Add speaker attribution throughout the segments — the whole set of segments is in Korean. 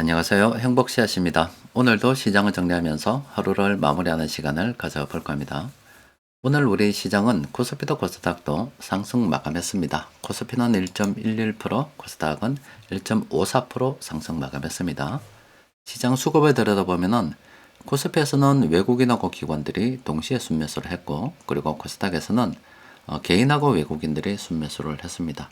Speaker 1: 안녕하세요. 행복씨앗입니다. 오늘도 시장을 정리하면서 하루를 마무리하는 시간을 가져볼 겁니다. 오늘 우리 시장은 코스피도 코스닥도 상승 마감했습니다. 코스피는 1.11%, 코스닥은 1.54% 상승 마감했습니다. 시장 수급을 들여다보면은 코스피에서는 외국인하고 기관들이 동시에 순매수를 했고, 그리고 코스닥에서는 개인하고 외국인들이 순매수를 했습니다.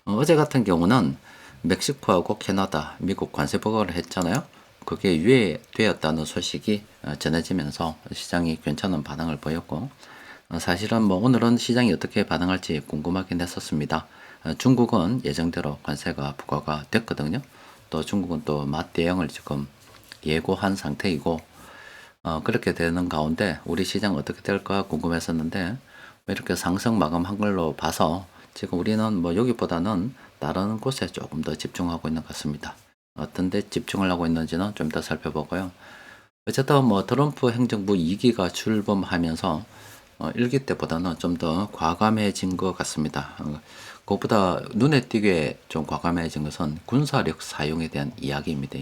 Speaker 1: 어제 같은 경우는 멕시코하고 캐나다, 미국 관세 부과를 했잖아요. 그게 유예되었다는 소식이 전해지면서 시장이 괜찮은 반응을 보였고, 사실은 뭐 오늘은 시장이 어떻게 반응할지 궁금하긴 했었습니다. 중국은 예정대로 관세가 부과가 됐거든요. 또 중국은 또 맞대응을 지금 예고한 상태이고, 그렇게 되는 가운데 우리 시장 어떻게 될까 궁금했었는데, 이렇게 상승 마감한 걸로 봐서 지금 우리는 뭐 여기보다는 다른 곳에 조금 더 집중하고 있는 것 같습니다. 어떤 데 집중을 하고 있는지는 좀 더 살펴보고요. 어쨌든 뭐 트럼프 행정부 2기가 출범하면서 1기 때보다는 좀 더 과감해진 것 같습니다. 그것보다 눈에 띄게 좀 과감해진 것은 군사력 사용에 대한 이야기입니다.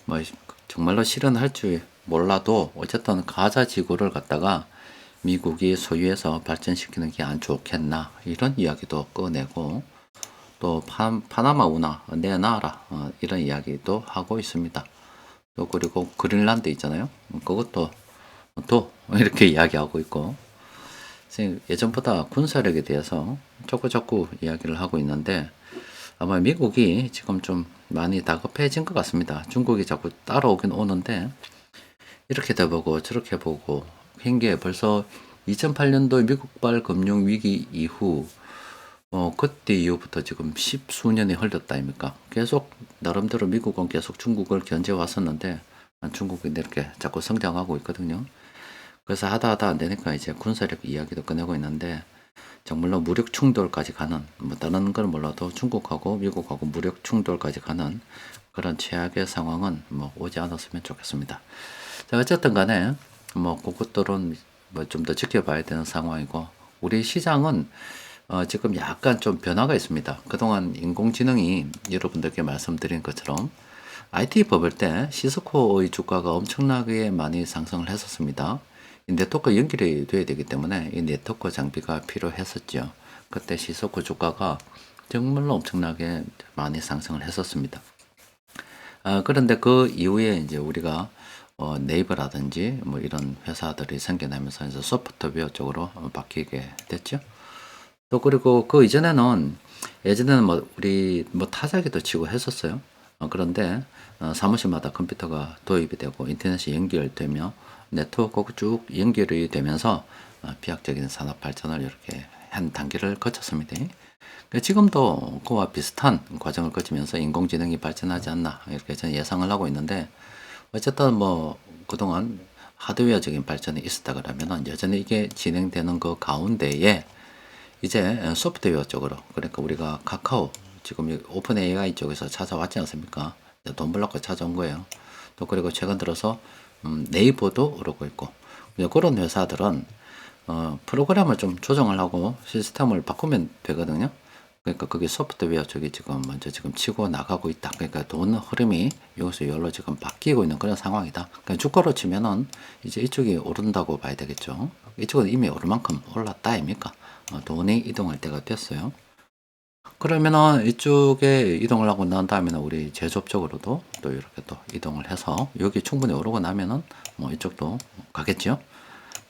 Speaker 1: 뭐 정말로 실현할 줄 몰라도 어쨌든 가자 지구를 갖다가 미국이 소유해서 발전시키는 게 안 좋겠나 이런 이야기도 꺼내고, 또 파나마 운하 내놔라 이런 이야기도 하고 있습니다. 또 그리고 그린란드 있잖아요. 그것도 또 이렇게 이야기하고 있고, 예전보다 군사력에 대해서 자꾸 이야기를 하고 있는데, 아마 미국이 지금 좀 많이 다급해진 것 같습니다. 중국이 자꾸 따라오긴 오는데 이렇게 돼보고 저렇게 보고 한 게 벌써 2008년도 미국발 금융위기 이후 그때 이후부터 지금 십수년이 흘렀다 아닙니까? 계속 나름대로 미국은 계속 중국을 견제 왔었는데 중국이 이렇게 자꾸 성장하고 있거든요. 그래서 하다 안 되니까 이제 군사력 이야기도 꺼내고 있는데, 정말로 무력 충돌까지 가는, 뭐 다른 걸 몰라도 중국하고 미국하고 무력 충돌까지 가는 그런 최악의 상황은 뭐 오지 않았으면 좋겠습니다. 자, 어쨌든 간에 뭐 그것들은 뭐 좀 더 지켜봐야 되는 상황이고, 우리 시장은 지금 약간 좀 변화가 있습니다. 그동안 인공지능이 여러분들께 말씀드린 것처럼 IT 버블 때 시스코의 주가가 엄청나게 많이 상승을 했었습니다. 이 네트워크 연결이 돼야 되기 때문에 이 네트워크 장비가 필요했었죠. 그때 시스코 주가가 정말로 엄청나게 많이 상승을 했었습니다. 그런데 그 이후에 이제 우리가 네이버라든지 뭐 이런 회사들이 생겨나면서 이제 소프트웨어 쪽으로 바뀌게 됐죠. 또 그리고 그 이전에는, 예전에는 뭐 우리 뭐 타자기도 치고 했었어요. 그런데 사무실마다 컴퓨터가 도입이 되고 인터넷이 연결되며 네트워크가 쭉 연결이 되면서 비약적인 산업 발전을 이렇게 한 단계를 거쳤습니다. 지금도 그와 비슷한 과정을 거치면서 인공지능이 발전하지 않나 이렇게 저는 예상을 하고 있는데, 어쨌든 뭐 그동안 하드웨어적인 발전이 있었다 그러면은 여전히 이게 진행되는 그 가운데에 이제 소프트웨어 쪽으로, 그러니까 우리가 카카오 지금 오픈 AI 쪽에서 찾아왔지 않습니까? 돈 벌려고 찾아온 거예요. 또 그리고 최근 들어서 네이버도 오르고 있고, 그런 회사들은 프로그램을 좀 조정을 하고 시스템을 바꾸면 되거든요. 그러니까 그게 소프트웨어 쪽이 지금 먼저 지금 치고 나가고 있다. 그러니까 돈 흐름이 여기서 여기로 지금 바뀌고 있는 그런 상황이다. 그러니까 주가로 치면은 이제 이쪽이 오른다고 봐야 되겠죠. 이쪽은 이미 오를 만큼 올랐다 아닙니까? 돈이 이동할 때가 됐어요. 그러면은 이쪽에 이동을 하고 난 다음에는 우리 제조업 쪽으로도 또 이렇게 또 이동을 해서 여기 충분히 오르고 나면은 뭐 이쪽도 가겠죠.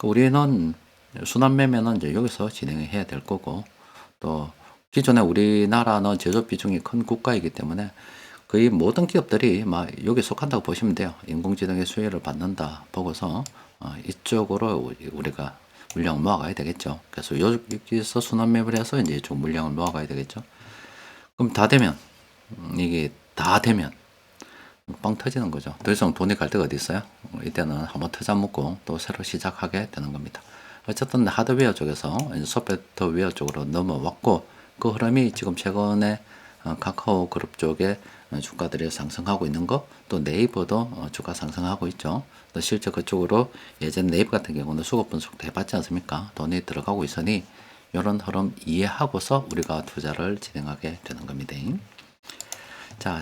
Speaker 1: 우리는 순환 매매는 이제 여기서 진행해야 될 거고, 또 기존에 우리나라는 제조업 비중이 큰 국가이기 때문에 거의 모든 기업들이 막 여기 속한다고 보시면 돼요. 인공지능의 수혜를 받는다 보고서 이쪽으로 우리가 물량을 모아가야 되겠죠. 그래서 여기서 순환 매매를 해서 이제 좀 물량을 모아가야 되겠죠. 그럼 다 되면, 이게 다 되면 빵 터지는 거죠. 더 이상 돈이 갈 데가 어디 있어요? 이때는 한번 터져 먹고 또 새로 시작하게 되는 겁니다. 어쨌든 하드웨어 쪽에서 이제 소프트웨어 쪽으로 넘어왔고, 그 흐름이 지금 최근에 카카오 그룹 쪽에 주가들이 상승하고 있는 거, 또 네이버도 주가 상승하고 있죠. 또 실제 그쪽으로 예전 네이버 같은 경우는 수급 분석도 해봤지 않습니까? 돈이 들어가고 있으니 이런 흐름 이해하고서 우리가 투자를 진행하게 되는 겁니다. 자,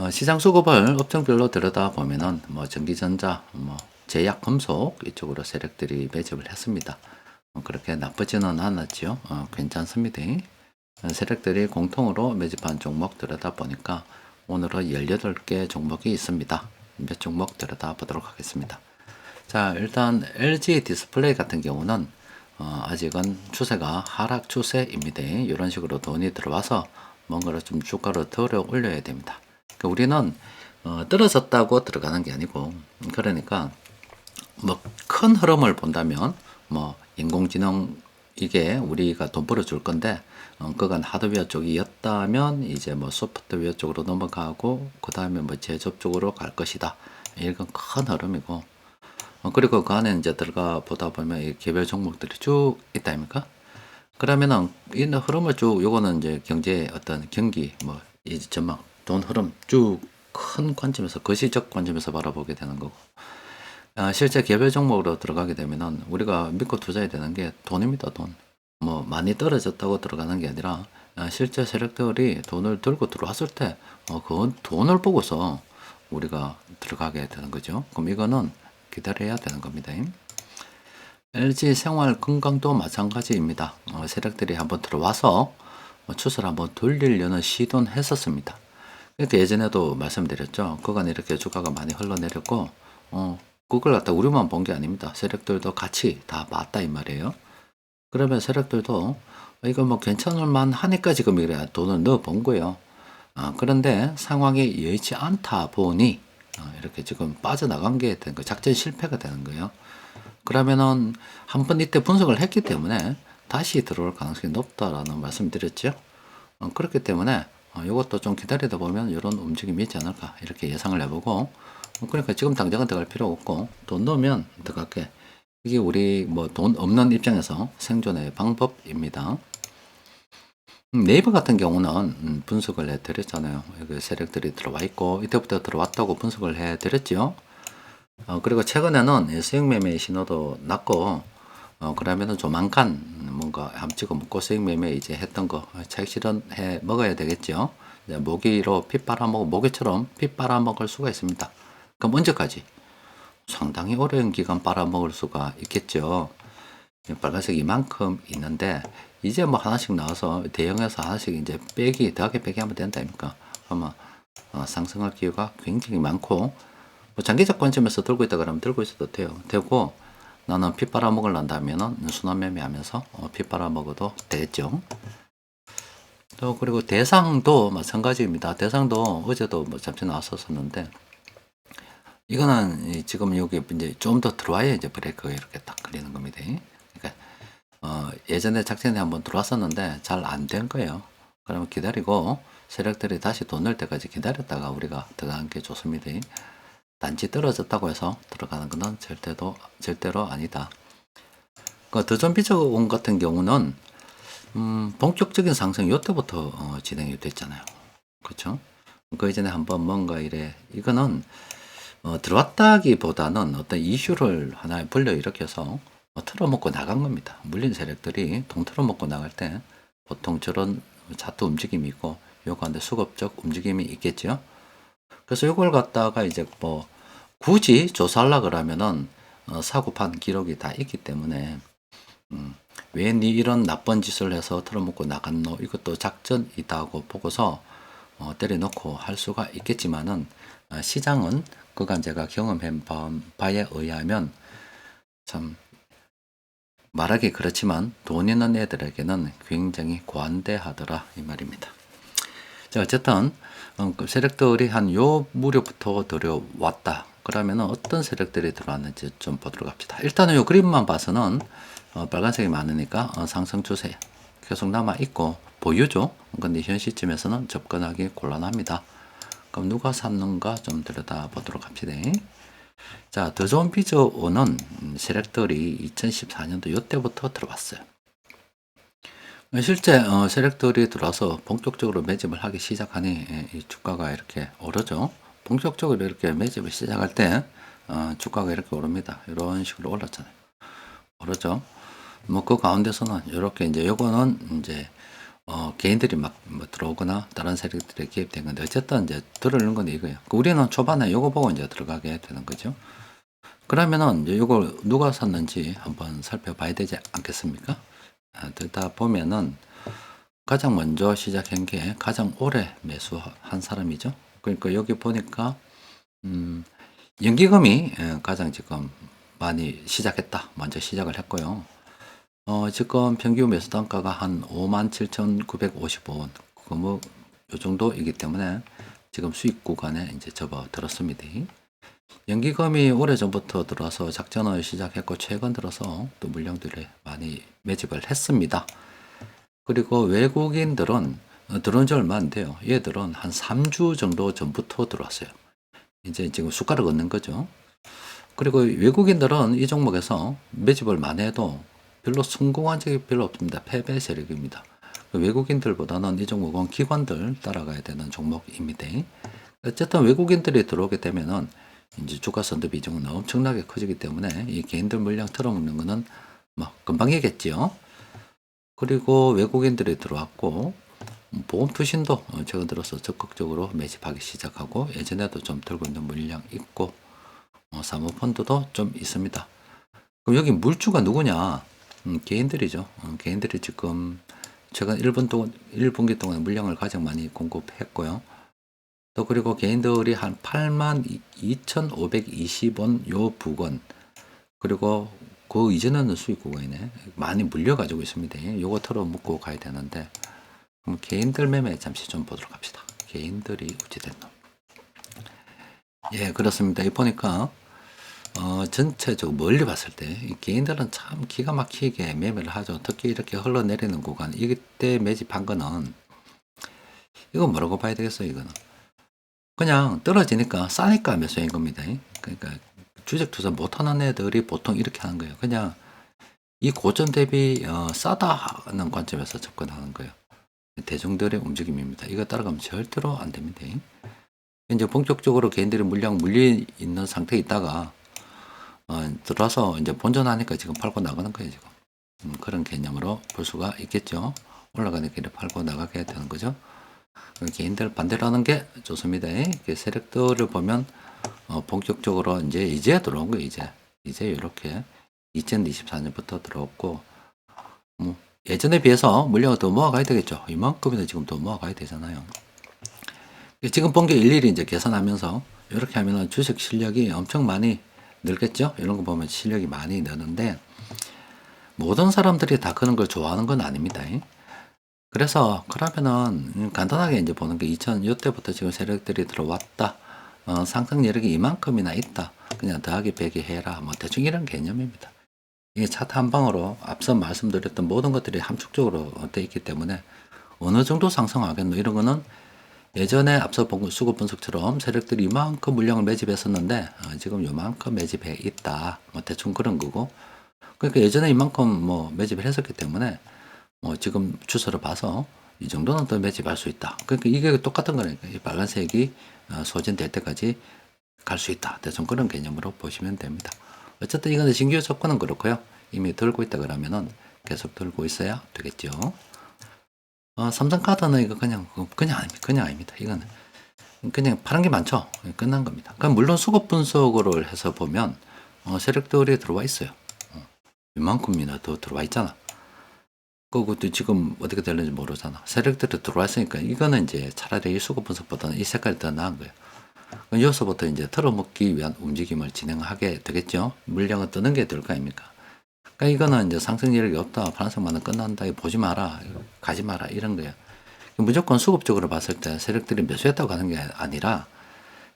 Speaker 1: 시장 수급을 업종별로 들여다보면은 뭐 전기전자, 뭐 제약, 금속 이쪽으로 세력들이 매집을 했습니다. 그렇게 나쁘지는 않았지요. 괜찮습니다. 세력들이 공통으로 매집한 종목 들여다보니까 오늘은 18개 종목이 있습니다. 몇 종목 들여다보도록 하겠습니다. 자, 일단 LG 디스플레이 같은 경우는 아직은 추세가 하락 추세입니다. 이런 식으로 돈이 들어와서 뭔가를 좀 주가를 더 올려야 됩니다. 그러니까 우리는 떨어졌다고 들어가는 게 아니고, 그러니까 뭐 큰 흐름을 본다면 뭐 인공지능 이게 우리가 돈 벌어줄 건데, 그간 하드웨어 쪽이었다면 이제 뭐 소프트웨어 쪽으로 넘어가고 그 다음에 뭐 제조업 쪽으로 갈 것이다. 이건 큰 흐름이고, 그리고 그 안에 이제 들어가 보다 보면 이 개별 종목들이 쭉 있다 아닙니까? 그러면은 이 흐름을 쭉, 요거는 이제 경제의 어떤 경기, 뭐 이 전망, 돈 흐름 쭉 큰 관점에서, 거시적 관점에서 바라보게 되는 거고, 실제 개별 종목으로 들어가게 되면은 우리가 믿고 투자해야 되는 게 돈입니다, 돈. 뭐 많이 떨어졌다고 들어가는 게 아니라, 실제 세력들이 돈을 들고 들어왔을 때, 그 돈을 보고서 우리가 들어가게 되는 거죠. 그럼 이거는 기다려야 되는 겁니다. LG 생활 건강도 마찬가지입니다. 세력들이 한번 들어와서 추세를 한번 돌리려는 시도는 했었습니다. 그러니까 예전에도 말씀드렸죠. 그간 이렇게 주가가 많이 흘러내렸고, 그걸 갖다 우리만 본 게 아닙니다. 세력들도 같이 다 봤다 이 말이에요. 그러면 세력들도 이거 뭐 괜찮을 만 하니까 지금 이래 돈을 넣어 본 거예요. 그런데 상황이 여의치 않다 보니 이렇게 지금 빠져나간 게 된 거, 작전 실패가 되는 거예요. 그러면은 한번 이때 분석을 했기 때문에 다시 들어올 가능성이 높다라는 말씀드렸죠. 그렇기 때문에 이것도 좀 기다리다 보면 이런 움직임이 있지 않을까 이렇게 예상을 해보고, 그러니까 지금 당장은 들어갈 필요 없고 돈 넣으면 들어갈게. 이게 우리 뭐 돈 없는 입장에서 생존의 방법입니다. 네이버 같은 경우는 분석을 해드렸잖아요. 여기 세력들이 들어와 있고 이때부터 들어왔다고 분석을 해드렸죠. 그리고 최근에는 수익 매매 신호도 났고, 그러면은 조만간 뭔가 한번 찍어 먹고 수익 매매 이제 했던 거 차익 실현해 먹어야 되겠죠. 이제 모기로 피 빨아먹고, 모기처럼 피 빨아먹을 수가 있습니다. 그럼 언제까지? 상당히 오랜 기간 빨아먹을 수가 있겠죠. 빨간색 이만큼 있는데, 이제 뭐 하나씩 나와서 대형에서 하나씩 이제 더하기 빼기 하면 된다니까. 아마 상승할 기회가 굉장히 많고, 뭐 장기적 관점에서 들고 있다 그러면 들고 있어도 되고, 나는 피 빨아먹으려면 순환 매매하면서 피 빨아먹어도 되겠죠. 또 그리고 대상도 마찬가지입니다. 대상도 어제도 뭐 잠시 나왔었는데, 이거는 지금 여기 이제 좀 더 들어와야 이제 브레이크가 이렇게 딱 걸리는 겁니다. 그러니까 예전에 작전에 한번 들어왔었는데 잘 안 된 거예요. 그러면 기다리고 세력들이 다시 돈 넣을 때까지 기다렸다가 우리가 들어가는 게 좋습니다. 단지 떨어졌다고 해서 들어가는 것은 절대로 아니다. 그 더존비저온 같은 경우는 본격적인 상승이 이때부터 진행이 됐잖아요. 그렇죠? 그 이전에 한번 뭔가 이거는 들어왔다기보다는 어떤 이슈를 하나 불러일으켜서 틀어먹고 나간 겁니다. 물린 세력들이 동 틀어먹고 나갈 때 보통 저런 차트 움직임이 있고 요가운데 수급적 움직임이 있겠죠. 그래서 요걸 갖다가 이제 뭐 굳이 조사하려 그러면은 사고판 기록이 다 있기 때문에, 왜 니 이런 나쁜 짓을 해서 틀어먹고 나갔노, 이것도 작전이다고 보고서 때려놓고 할 수가 있겠지만은, 시장은 그간 제가 경험한 바에 의하면 참 말하기 그렇지만 돈 있는 애들에게는 굉장히 관대하더라 이 말입니다. 자, 어쨌든 그 세력들이 한 요 무렵부터 들어왔다. 그러면 어떤 세력들이 들어왔는지 좀 보도록 합시다. 일단은 요 그림만 봐서는 빨간색이 많으니까 상승 추세 계속 남아 있고 보유죠. 근데 현 시점에서는 접근하기 곤란합니다. 그럼 누가 샀는가 좀 들여다 보도록 합시다. 자, 더존비저원은 세력들이 2014년도 이때부터 들어왔어요. 실제 세력들이 들어와서 본격적으로 매집을 하기 시작하니 이 주가가 이렇게 오르죠. 본격적으로 이렇게 매집을 시작할 때 주가가 이렇게 오릅니다. 이런 식으로 올랐잖아요. 오르죠. 뭐 그 가운데서는 이렇게 이제 요거는 이제 개인들이 막 뭐 들어오거나 다른 세력들에 개입된 건데 어쨌든 이제 들어오는 건 이거예요. 우리는 초반에 요거 보고 이제 들어가게 되는 거죠. 그러면은 이제 요걸 누가 샀는지 한번 살펴봐야 되지 않겠습니까? 듣다 보면은 가장 먼저 시작한 게 가장 오래 매수한 사람이죠. 그러니까 여기 보니까 음, 연기금이 가장 지금 많이 시작했다. 먼저 시작을 했고요. 지금 평균 매수 단가가 한 57,955원. 그거 뭐, 요 정도이기 때문에 지금 수익 구간에 이제 접어들었습니다. 연기금이 오래전부터 들어와서 작전을 시작했고, 최근 들어서 또 물량들을 많이 매집을 했습니다. 그리고 외국인들은 들어온 지 얼마 안 돼요. 얘들은 한 3주 정도 전부터 들어왔어요. 이제 지금 숟가락 얹는 거죠. 그리고 외국인들은 이 종목에서 매집을 많이 해도 별로 성공한 적이 별로 없습니다. 패배 세력입니다. 외국인들보다는 이 종목은 기관들 따라가야 되는 종목입니다. 어쨌든 외국인들이 들어오게 되면은 이제 주가 선도 비중은 엄청나게 커지기 때문에 이 개인들 물량 틀어먹는 거는 뭐 금방이겠지요. 그리고 외국인들이 들어왔고 보험 투신도 최근 들어서 적극적으로 매집하기 시작하고 예전에도 좀 들고 있는 물량 있고 사모펀드도 좀 있습니다. 그럼 여기 물주가 누구냐? 개인들이죠. 개인들이 지금 최근 1분기 동안 물량을 가장 많이 공급했고요. 또 그리고 개인들이 한 82,520원 요 부근 그리고 그 이전에는 수익 구간이네. 많이 물려가지고 있습니다. 요거 털어 묶고 가야 되는데 그럼 개인들 매매 잠시 좀 보도록 합시다. 개인들이 어찌됐노? 예, 그렇습니다. 이 보니까 전체적으로 멀리 봤을 때 개인들은 참 기가 막히게 매매를 하죠. 특히 이렇게 흘러내리는 구간 이때 매집한 거는 이거 뭐라고 봐야 되겠어요. 이거는 그냥 떨어지니까 싸니까 매수인 겁니다. 그러니까 주식 투자 못하는 애들이 보통 이렇게 하는 거예요. 그냥 이 고점 대비 싸다는 관점에서 접근하는 거예요. 대중들의 움직임입니다. 이거 따라가면 절대로 안 됩니다. 이제 본격적으로 개인들이 물량 물리 있는 상태에 있다가 들어와서 이제 본전하니까 지금 팔고 나가는 거예요. 지금 그런 개념으로 볼 수가 있겠죠. 올라가는 길에 팔고 나가게 되는 거죠. 개인들 반대로 하는 게 좋습니다. 세력들을 보면 본격적으로 이제 들어온 거예요. 이제 이렇게 2024년부터 들어왔고 뭐 예전에 비해서 물량을 더 모아가야 되겠죠. 이만큼이나 지금 더 모아가야 되잖아요. 지금 본 게 일일이 이제 계산하면서 이렇게 하면은 주식 실력이 엄청 많이 늘겠죠. 이런 거 보면 실력이 많이 느는데 모든 사람들이 다 그런 걸 좋아하는 건 아닙니다. 그래서 그러면은 간단하게 이제 보는 게 2000, 이때부터 지금 세력들이 들어왔다. 상승 여력이 이만큼이나 있다. 그냥 더하기 100이 해라. 뭐 대충 이런 개념입니다. 이게 차트 한 방으로 앞서 말씀드렸던 모든 것들이 함축적으로 되어 있기 때문에 어느 정도 상승하겠노 이런 거는 예전에 앞서 본 수급 분석처럼 세력들이 이만큼 물량을 매집했었는데 지금 요만큼 매집해 있다. 뭐 대충 그런 거고. 그러니까 예전에 이만큼 뭐 매집을 했었기 때문에 지금 추세를 봐서 이 정도는 더 매집할 수 있다. 그러니까 이게 똑같은 거니까 이 빨간색이 소진될 때까지 갈 수 있다. 대충 그런 개념으로 보시면 됩니다. 어쨌든 이거는 신규 접근은 그렇고요. 이미 들고 있다 그러면은 계속 들고 있어야 되겠죠. 삼성카드는 이거 그냥 아닙니다. 그냥 아닙니다. 이거는 그냥 파는 게 많죠. 끝난 겁니다. 그럼 물론 수급 분석으로 해서 보면 세력들이 들어와 있어요. 이만큼이나 더 들어와 있잖아. 그것도 지금 어떻게 될는지 모르잖아. 세력들이 들어와 있으니까 이거는 이제 차라리 이 수급 분석보다는 이 색깔이 더 나은 거예요. 여기서부터 이제 털어먹기 위한 움직임을 진행하게 되겠죠. 물량을 뜨는 게 될 거 아닙니까? 그러니까 이거는 이제 상승 여력이 없다. 파란색만은 끝난다. 보지 마라. 가지 마라. 이런 거예요. 무조건 수급적으로 봤을 때 세력들이 매수했다고 가는 게 아니라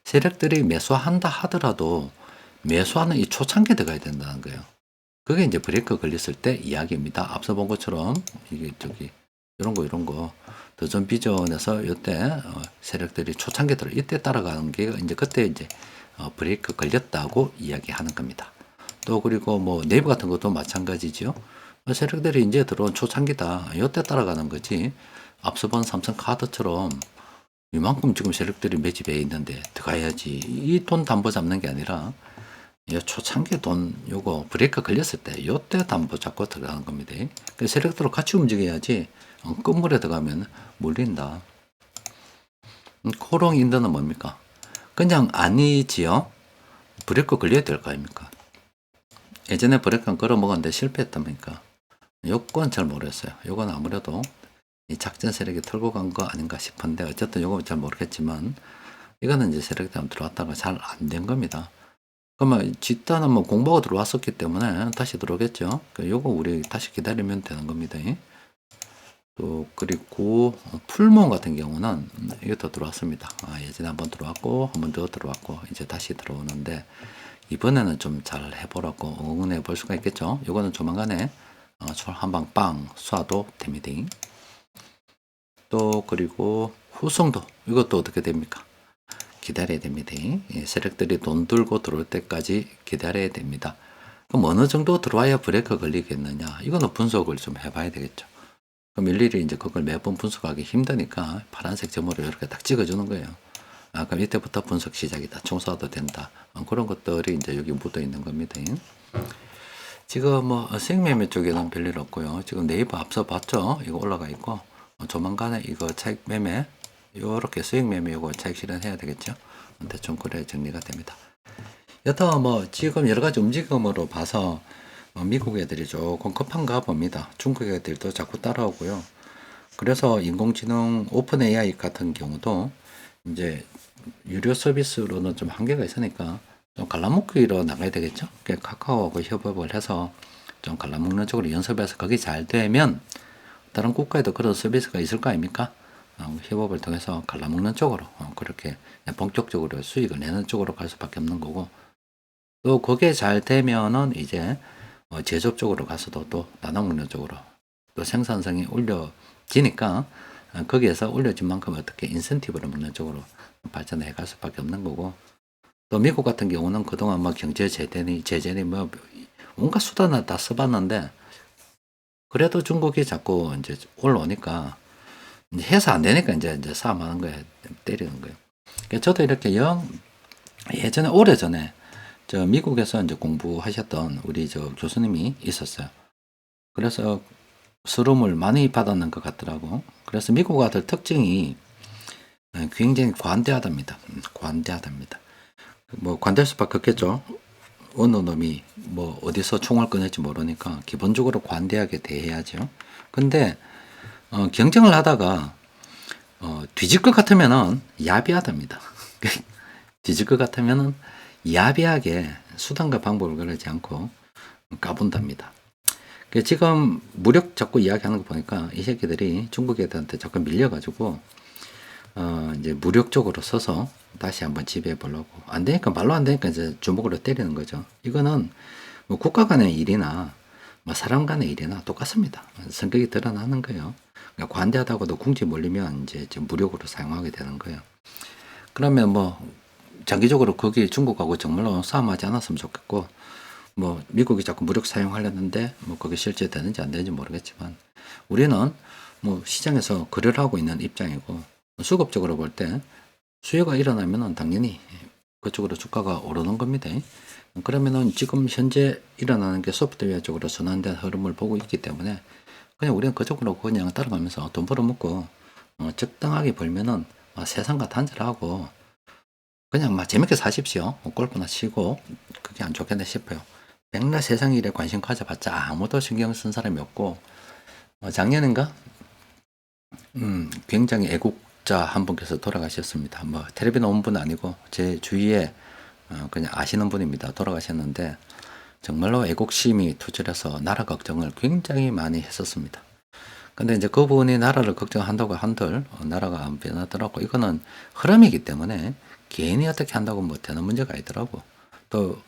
Speaker 1: 세력들이 매수한다 하더라도 매수하는 이 초창기에 들어가야 된다는 거예요. 그게 이제 브레이크 걸렸을 때 이야기입니다. 앞서 본 것처럼 이게 이런 거 더전 비전에서 이때 세력들이 초창기에 들어 이때 따라가는 게 이제 그때 이제 브레이크 걸렸다고 이야기하는 겁니다. 또 그리고 뭐 네이버 같은 것도 마찬가지죠. 세력들이 이제 들어온 초창기다. 이때 따라가는 거지. 앞서 본 삼성카드처럼 이만큼 지금 세력들이 매집해 있는데 들어가야지. 이 돈 담보 잡는 게 아니라 초창기 돈 요거 브레이크 걸렸을 때 요때 담보 잡고 들어가는 겁니다. 그 세력들로 같이 움직여야지 끝물에 들어가면 물린다. 코롱 인더는 뭡니까? 그냥 아니지요. 브레이크 걸려야 될 거 아닙니까? 예전에 브레이크 걸어 먹었는데 실패했답니까? 요건 잘 모르겠어요. 요건 아무래도 이 작전 세력이 털고 간 거 아닌가 싶은데, 어쨌든 요건 잘 모르겠지만, 이거는 이제 세력이 들어왔다가 잘 안 된 겁니다. 그러면 집단은 뭐 공부가 들어왔었기 때문에 다시 들어오겠죠. 요거 우리 다시 기다리면 되는 겁니다. 또 그리고 풀몬 같은 경우는 이것도 들어왔습니다. 예전에 한번 들어왔고 한 번 더 들어왔고 이제 다시 들어오는데, 이번에는 좀 잘 해보라고 응원해 볼 수가 있겠죠. 요거는 조만간에 한방 빵 쏴도 됩니다. 또 그리고 후성도 이것도 어떻게 됩니까? 기다려야 됩니다. 세력들이 돈 들고 들어올 때까지 기다려야 됩니다. 그럼 어느 정도 들어와야 브레이크 걸리겠느냐? 이거는 분석을 좀 해봐야 되겠죠. 그럼 일일이 이제 그걸 매번 분석하기 힘드니까 파란색 점으로 이렇게 딱 찍어주는 거예요. 그럼 이때부터 분석 시작이다. 총 쏴도 된다. 그런 것들이 이제 여기 묻어 있는 겁니다. 지금 뭐 수익매매 쪽에는 별일 없고요. 지금 네이버 앞서 봤죠? 이거 올라가 있고, 조만간에 이거 차익 매매, 요렇게 수익 매매 요거 차익 실현해야 되겠죠? 대충 그래 정리가 됩니다. 여튼 뭐 지금 여러 가지 움직임으로 봐서 미국 애들이 조금 급한가 봅니다. 중국 애들도 자꾸 따라오고요. 그래서 인공지능 오픈 AI 같은 경우도 이제 유료 서비스로는 좀 한계가 있으니까 좀 갈라먹기로 나가야 되겠죠. 카카오하고 협업을 해서 좀 갈라먹는 쪽으로 연습해서 거기 잘 되면 다른 국가에도 그런 서비스가 있을 거 아닙니까? 협업을 통해서 갈라먹는 쪽으로 그렇게 본격적으로 수익을 내는 쪽으로 갈 수밖에 없는 거고, 또 그게 잘 되면은 이제 제조업 쪽으로 가서도 또 나눠먹는 쪽으로 또 생산성이 올려지니까 거기에서 올려진 만큼 어떻게 인센티브를 먹는 쪽으로 발전해 갈 수밖에 없는 거고, 또 미국 같은 경우는 그동안 뭐 경제 제재니 뭐 온갖 수단을 다 써봤는데 그래도 중국이 자꾸 이제 올라오니까 이제 해서 안 되니까 이제 싸움하는 거예요. 때리는 거예요. 그러니까 저도 이렇게 예전에 오래전에 저 미국에서 이제 공부하셨던 우리 저 교수님이 있었어요. 그래서 수름을 많이 받았는 것 같더라고. 그래서 미국 아들 특징이 굉장히 관대하답니다. 관대하답니다. 뭐 관대할 수밖에 없겠죠. 어느 놈이 뭐 어디서 총을 꺼낼지 모르니까 기본적으로 관대하게 대해야죠. 근데 경쟁을 하다가 뒤질 것 같으면은 야비하답니다. 뒤질 것 같으면은 야비하게 수단과 방법을 걸지 않고 까분답니다. 지금 무력 자꾸 이야기하는 거 보니까 이 새끼들이 중국 애들한테 자꾸 밀려가지고 이제 무력적으로 서서 다시 한번 지배해 보려고, 안 되니까 말로 안 되니까 이제 주먹으로 때리는 거죠. 이거는 뭐 국가 간의 일이나 뭐 사람 간의 일이나 똑같습니다. 성격이 드러나는 거예요. 그러니까 관대하다고도 궁지 몰리면 이제 무력으로 사용하게 되는 거예요. 그러면 뭐 장기적으로 거기 중국하고 정말로 싸움하지 않았으면 좋겠고, 뭐 미국이 자꾸 무력 사용하려는데 뭐 그게 실제 되는지 안 되는지 모르겠지만 우리는 뭐 시장에서 거래를 하고 있는 입장이고, 수급적으로 볼 때 수요가 일어나면은 당연히 그쪽으로 주가가 오르는 겁니다. 그러면은 지금 현재 일어나는 게 소프트웨어 쪽으로 전환된 흐름을 보고 있기 때문에 그냥 우리는 그쪽으로 그냥 따라가면서 돈 벌어먹고 적당하게 벌면은 세상과 단절하고 그냥 막 재밌게 사십시오. 골프나 치고 그게 안 좋겠네 싶어요. 백날 세상 일에 관심 가져봤자 아무도 신경 쓴 사람이 없고, 작년인가? 굉장히 애국자 한 분께서 돌아가셨습니다. 뭐 텔레비 나온 분 아니고 제 주위에 그냥 아시는 분입니다. 돌아가셨는데 정말로 애국심이 투철해서 나라 걱정을 굉장히 많이 했었습니다. 근데 이제 그분이 나라를 걱정한다고 한들 나라가 안 변하더라고. 이거는 흐름이기 때문에 개인이 어떻게 한다고 뭐 되는 문제가 아니더라고. 또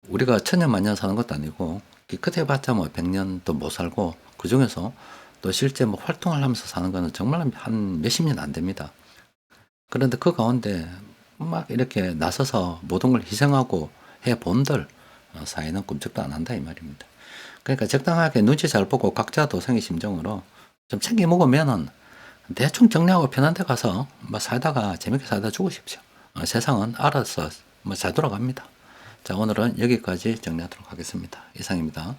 Speaker 1: 우리가 천년만년 사는 것도 아니고 기껏 해봤자 뭐 100년 도 못 살고, 그 중에서 또 실제 뭐 활동을 하면서 사는 거는 정말 한 몇십 년 안 됩니다. 그런데 그 가운데 막 이렇게 나서서 모든 걸 희생하고 해 본들 사회는 꿈쩍도 안 한다 이 말입니다. 그러니까 적당하게 눈치 잘 보고 각자 도생의 심정으로 좀 챙겨 먹으면은 대충 정리하고 편한 데 가서 뭐 살다가 재밌게 살다 죽으십시오. 세상은 알아서 뭐 잘 돌아갑니다. 자, 오늘은 여기까지 정리하도록 하겠습니다. 이상입니다.